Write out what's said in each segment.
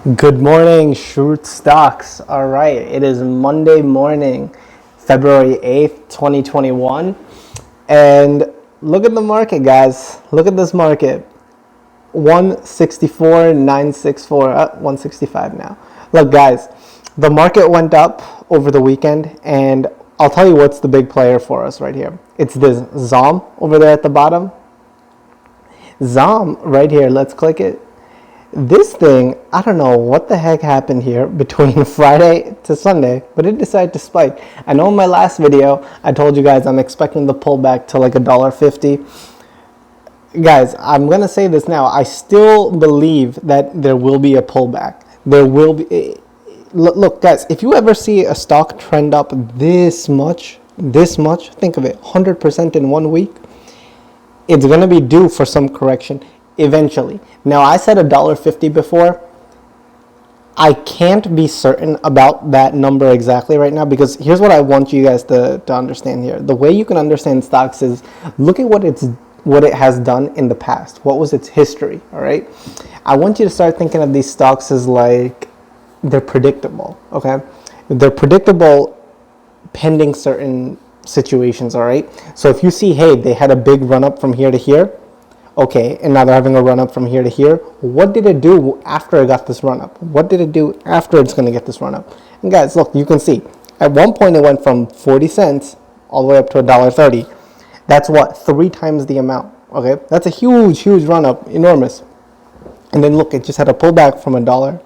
Good morning, Schrute stocks. All right, it is Monday morning, February 8th, 2021. And look at the market, guys. Look at this market. 164,964, 165 now. Look, guys, the market went up over the weekend, and I'll tell you what's the big player for us right here. It's this ZOM over there at the bottom. ZOM right here, let's click it. This thing, I don't know what the heck happened here between Friday to Sunday, but it decided to spike. I know in my last video, I told you guys I'm expecting the pullback to like $1.50. Guys, I'm going to say this now. I still believe that there will be a pullback. There will be. Look, guys, if you ever see a stock trend up this much, think of it, 100% in 1 week, it's going to be due for some correction eventually. Now, I said $1.50 before. I can't be certain about that number exactly right now, because here's what I want you guys to understand here. The way you can understand stocks is look at what it has done in the past. What was its history, all right? I want you to start thinking of these stocks as like they're predictable, okay? They're predictable pending certain situations, all right? So if you see, hey, they had a big run up from here to here, okay, and now they're having a run up from here to here. What did it do after it got this run up? What did it do after it's going to get this run up? And guys, look, you can see at one point it went from 40 cents all the way up to $1.30. That's what, 3 times the amount. Okay, that's a huge run up, enormous. And then look, it just had a pullback from $1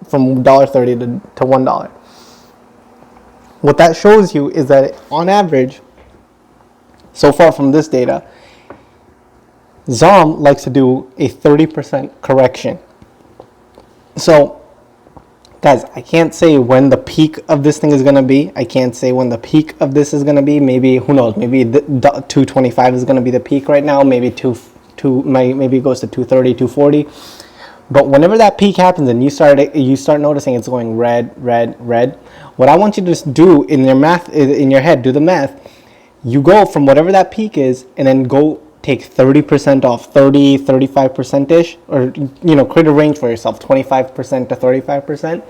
from $1.30 to $1. What that shows you is that on average, so far from this data, ZOM likes to do a 30% correction. So, guys, I can't say when the peak of this thing is going to be. I can't say when the peak of this is going to be. Maybe, who knows, maybe 225 is going to be the peak right now. Maybe maybe it goes to 230, 240. But whenever that peak happens and you start noticing it's going red, what I want you to just do in your head, do the math. You go from whatever that peak is and then go take 30% off, 30, 35%-ish, or, create a range for yourself, 25% to 35%.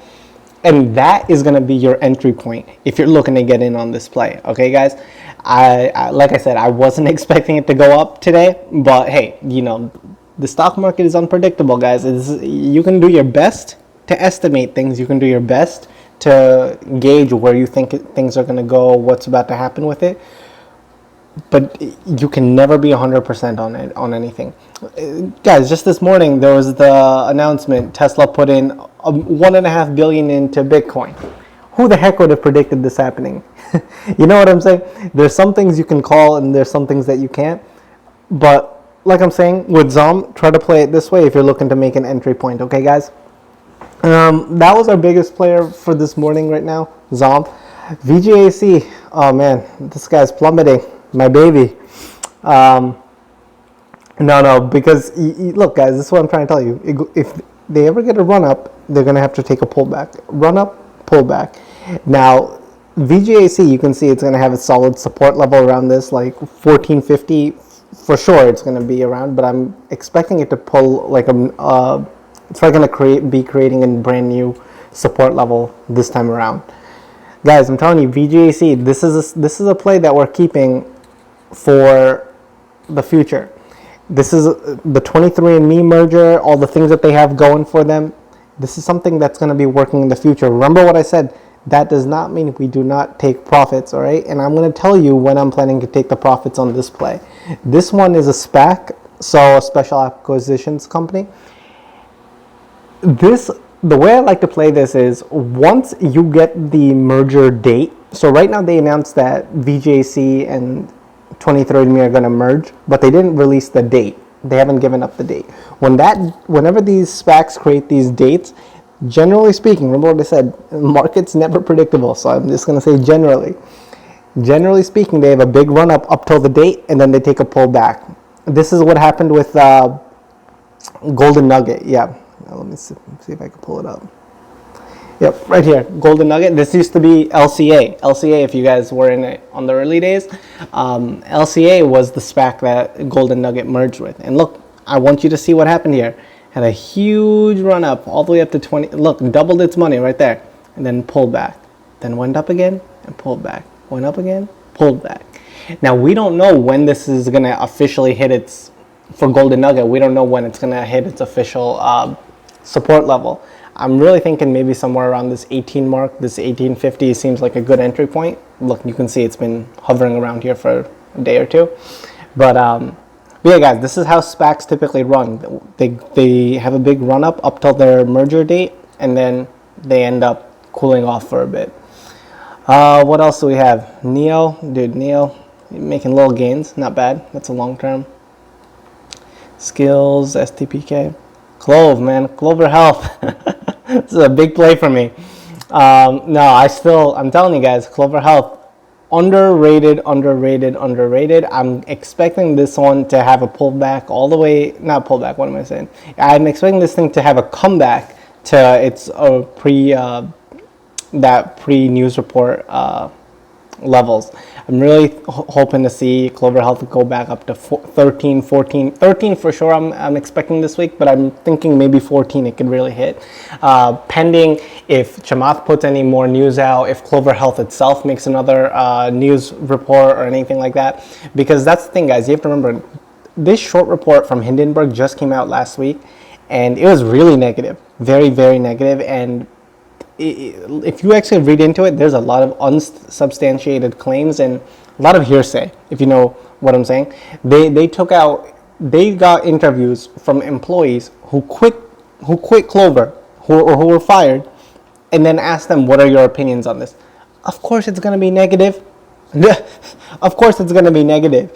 And that is going to be your entry point if you're looking to get in on this play. Okay, guys? I like I said, I wasn't expecting it to go up today, but hey, the stock market is unpredictable, guys. You can do your best to estimate things. You can do your best to gauge where you think things are going to go, what's about to happen with it. But you can never be 100% on anything. Guys, just this morning, there was the announcement, Tesla put in $1.5 billion into Bitcoin. Who the heck would have predicted this happening? You know what I'm saying? There's some things you can call and there's some things that you can't. But like I'm saying, with ZOM, try to play it this way if you're looking to make an entry point. Okay, guys? That was our biggest player for this morning right now, ZOM. VGAC, oh man, this guy's plummeting. My baby. No, because look, guys, this is what I'm trying to tell you. If they ever get a run up, they're going to have to take a pullback. Run up, pullback. Now, VGAC, you can see it's going to have a solid support level around this, like 1450. For sure, it's going to be around, but I'm expecting it to pull like it's probably going to be creating a brand new support level this time around. Guys, I'm telling you, VGAC, this is a play that we're keeping for the future. This is the 23andMe merger, all the things that they have going for them. This is something that's going to be working in the future. Remember what I said, that does not mean we do not take profits, all right? And I'm going to tell you when I'm planning to take the profits on this play. This one is a SPAC, so a special acquisitions company. The way I like to play this is once you get the merger date. So right now they announced that VGAC and 23andMe are going to merge, but they didn't release the date. They haven't given up the date. Whenever these SPACs create these dates, generally speaking, remember what I said, market's never predictable. So I'm just going to say generally. Generally speaking, they have a big run up till the date, and then they take a pull back. This is what happened with Golden Nugget. Yeah. Let me see if I can pull it up. Yep, right here, Golden Nugget. This used to be LCA. LCA, if you guys were in it on the early days, LCA was the SPAC that Golden Nugget merged with. And look, I want you to see what happened here. Had a huge run up all the way up to 20. Look, doubled its money right there, and then pulled back. Then went up again and pulled back. Went up again, pulled back. Now we don't know when this is gonna officially hit its, for Golden Nugget, we don't know when it's gonna hit its official support level. I'm really thinking maybe somewhere around this 18 mark. This 1850 seems like a good entry point. Look, you can see it's been hovering around here for a day or two. But yeah, guys, this is how SPACs typically run. They have a big run up till their merger date, and then they end up cooling off for a bit. What else do we have? NIO, dude, NIO making little gains, not bad. That's a long term. Skills, STPK, Clover Health. This is a big play for me. No, I'm telling you guys, Clover Health, underrated. I'm expecting this one to have a pullback all the way, not pullback, what am I saying? I'm expecting this thing to have a comeback to its pre-news report levels. I'm really hoping to see Clover Health go back up to 13, 14, 13 for sure. I'm expecting this week, but I'm thinking maybe 14 it could really hit. Pending if Chamath puts any more news out, if Clover Health itself makes another news report or anything like that. Because that's the thing, guys, you have to remember, this short report from Hindenburg just came out last week, and it was really negative, very, very negative. And if you actually read into it, there's a lot of unsubstantiated claims and a lot of hearsay, if you know what I'm saying. They got interviews from employees who quit Clover, who were fired, and then asked them, what are your opinions on this? Of course it's going to be negative. Of course it's going to be negative.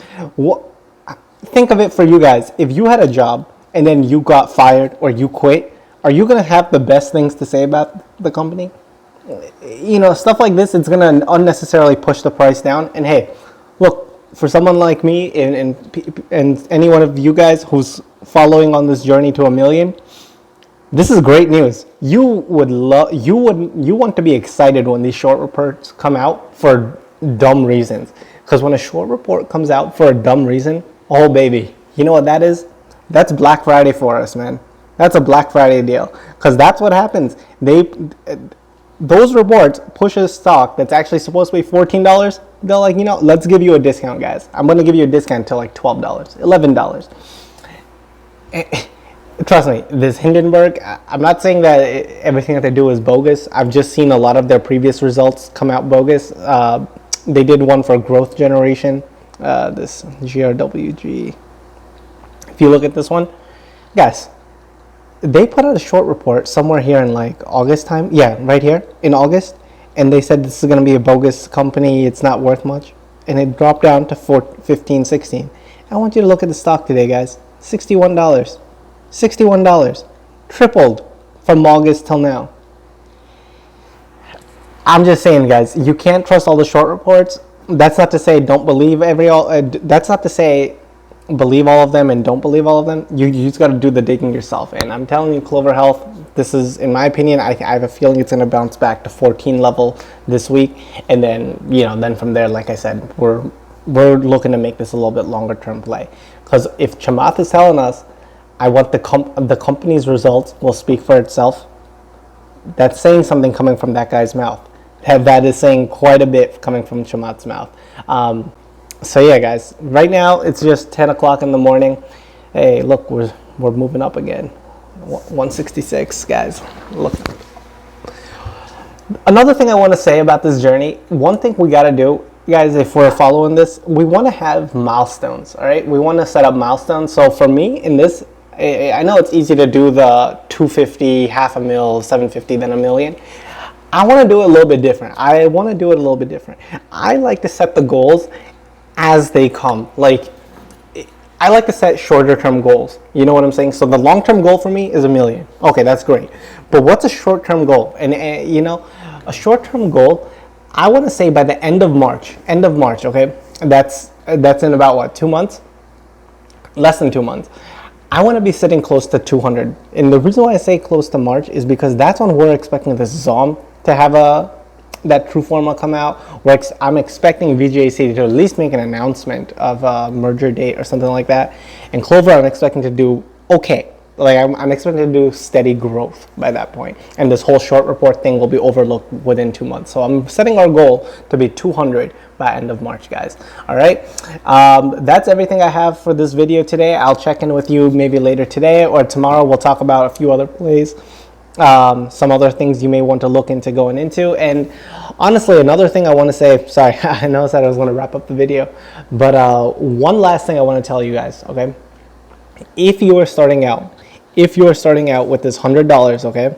Think of it for you guys. If you had a job and then you got fired or you quit, are you going to have the best things to say about the company? You know, stuff like this, it's going to unnecessarily push the price down. And hey, look, for someone like me and any one of you guys who's following on this journey to 1 million, this is great news. You want to be excited when these short reports come out for dumb reasons. Because when a short report comes out for a dumb reason, oh baby, you know what that is? That's Black Friday for us, man. That's a Black Friday deal, because that's what happens. Those reports push a stock that's actually supposed to be $14. They're like, you know, let's give you a discount, guys. I'm going to give you a discount to like $12, $11. Trust me, this Hindenburg, I'm not saying that everything that they do is bogus. I've just seen a lot of their previous results come out bogus. They did one for growth generation, this GRWG. If you look at this one, guys, they put out a short report somewhere here in like August time. Yeah, right here in August. And they said this is going to be a bogus company. It's not worth much. And it dropped down to 15, 16. I want you to look at the stock today, guys. $61. $61. Tripled from August till now. I'm just saying, guys, you can't trust all the short reports. That's not to say don't believe that's not to say believe all of them and don't believe all of them. You just got to do the digging yourself. And I'm telling you, Clover Health, this is, in my opinion, I have a feeling it's going to bounce back to 14 level this week. And then, you know, then from there, like I said, we're looking to make this a little bit longer term play. Because if Chamath is telling us, I want the company's results will speak for itself, that's saying something coming from that guy's mouth. That is saying quite a bit coming from Chamath's mouth. So yeah, guys, right now it's just 10 o'clock in the morning. Hey, look, we're moving up again. 166, guys. Look. Another thing I want to say about this journey, one thing we got to do, guys, if we're following this, we want to have milestones, all right? We want to set up milestones. So for me, in this, I know it's easy to do the 250, half a mil, 750, then 1 million. I want to do it a little bit different. I like to set the goals as they come. Like, I like to set shorter term goals. You know what I'm saying? So the long term goal for me is 1 million. Okay, that's great. But what's a short term goal? And you know, a short term goal, I want to say by the end of March, okay? That's in about what, 2 months? Less than 2 months. I want to be sitting close to 200. And the reason why I say close to March is because that's when we're expecting this ZOM to have that true forma come out. I'm expecting VGAC to at least make an announcement of a merger date or something like that. And Clover, I'm expecting to do okay. like I'm expecting to do steady growth by that point, and this whole short report thing will be overlooked within 2 months. So I'm setting our goal to be 200 by end of March, guys. All right, that's everything I have for this video today. I'll check in with you maybe later today or tomorrow. We'll talk about a few other plays, some other things you may want to look into going into. And honestly, another thing I want to say, sorry, I know I said I was going to wrap up the video, but one last thing I want to tell you guys, okay? If you are starting out with this $100, okay,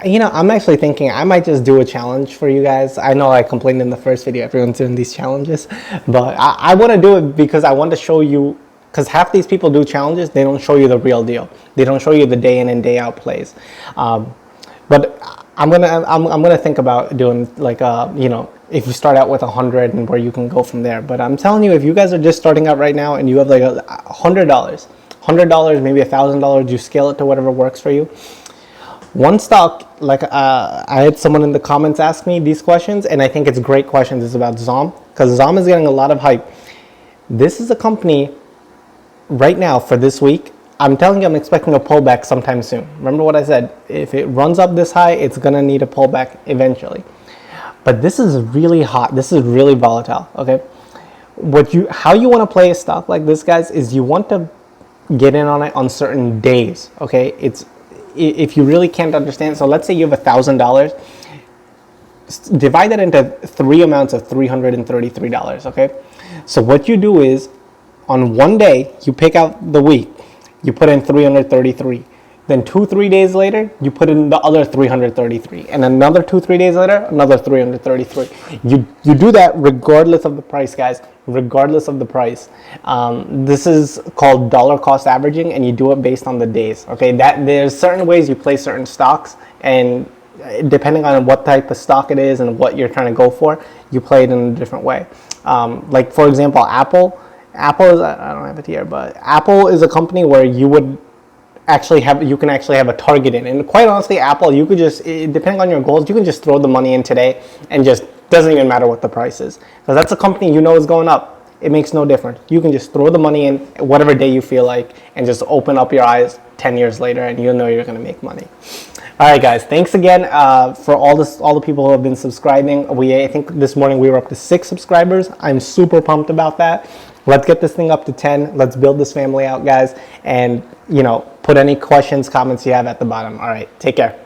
you know, I'm actually thinking I might just do a challenge for you guys. I know I complained in the first video, everyone's doing these challenges, but I want to do it because I want to show you, because half these people do challenges, they don't show you the real deal. They don't show you the day in and day out plays. But I'm gonna think about doing like you know, if you start out with 100 and where you can go from there. But I'm telling you, if you guys are just starting out right now and you have like $100, maybe $1,000, you scale it to whatever works for you. One stock, like I had someone in the comments ask me these questions, and I think it's great questions. It's about ZOM, because ZOM is getting a lot of hype. This is a company right now for this week. I'm telling you, I'm expecting a pullback sometime soon. Remember what I said? If it runs up this high, it's gonna need a pullback eventually. But this is really hot. This is really volatile. Okay, how you want to play a stock like this, guys, is you want to get in on it on certain days. Okay, if you really can't understand. So let's say you have $1,000. Divide that into 3 amounts of $333. Okay, so what you do is, on one day, you pick out the week, you put in 333. Then 2-3 days later, you put in the other 333, and another 2-3 days later, another 333. You do that regardless of the price, guys. Regardless of the price. This is called dollar cost averaging, and you do it based on the days. Okay, there's certain ways you play certain stocks, and depending on what type of stock it is and what you're trying to go for, you play it in a different way. Like for example, Apple is, I don't have it here, but Apple is a company where you can actually have a target in, and quite honestly, Apple, you could just, depending on your goals, you can just throw the money in today and just doesn't even matter what the price is, because that's a company you know is going up. It makes no difference. You can just throw the money in whatever day you feel like and just open up your eyes 10 years later and you'll know you're going to make money. All right, guys, thanks again for all the people who have been subscribing. I think this morning we were up to 6 subscribers. I'm super pumped about that. Let's get this thing up to 10. Let's build this family out, guys. And, you know, put any questions, comments you have at the bottom. All right, take care.